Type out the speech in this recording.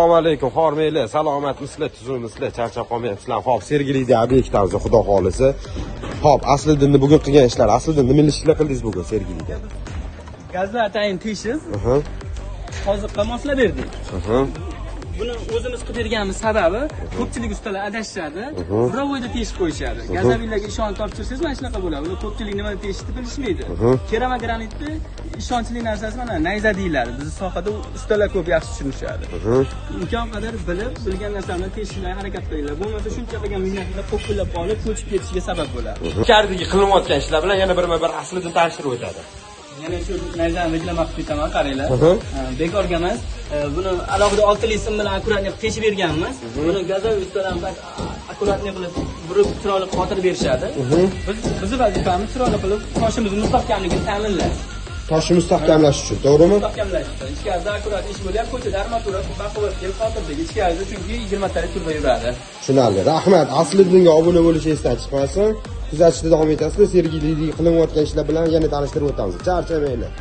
Assalomu alaykum, hormaylar, salomatmisizlar, tuzukmisizlar, charchab qolmayapsizlar. Xo'p, Sergelida obyektimiz, xudo xolisa. Xo'p, Asliddinni bugun qilgan ishlar, Asliddinni nima ishlar qildingiz bugun Sergelida? Gazlar atayin tekshiz. Hozirga mosla berdik. Buni o'zimiz qilib berganimiz sababi ko'pchilik ustalar adashadi. Birovoyda teshib qo'yishadi. Gazabiylarga ishonch topshirsangiz mana shunaqa bo'ladi. Ular ko'pchilik nima teshishni bilishmaydi. Kerama granitni ishonchli narsasi mana nayza deyiladi. Bizning sohada ustalar ko'p yaxshi tushunishadi. Imkon qadar bilgan narsalarni teshishga harakat qilinglar. Bo'lmasa shuncha qilgan mehnatlar qo'pillab qolib, ko'chib ketishiga sabab bo'ladi. Ichkaridagi qilinayotgan ishlar bilan yana birma-bir Asliddin tanishtirib o'tadi. Yana shu nayzani reklama qilib ketaman, qaranglar. Bekorga emas. Buni alohida oltili sim bilan akkuratni teshib berganmiz. Buni gazoviy ustalarimiz akkuratni qilib burib chiroyli qotirib berishadi. Biz vazifamiz chiroyli qilib toshimizni mustahkamligini ta'minlash. Toshni mustahkamlash uchun, to'g'rimi? Mustahkamlash uchun. Ichkarida akkurat ish bo'lyapti. Ko'chada armatura baquvvat kelib qotirdagi ichkarida chunki 20 talik turba yuradi. Tushunarli. Rahmat. Asliddinga obuna bo'lishni esdan chiqmasin. Kuzatishda davom etasizlar. Sergelida qilinayotgan ishlar bilan yana tanishtirib o'tamiz. Charchamaylar.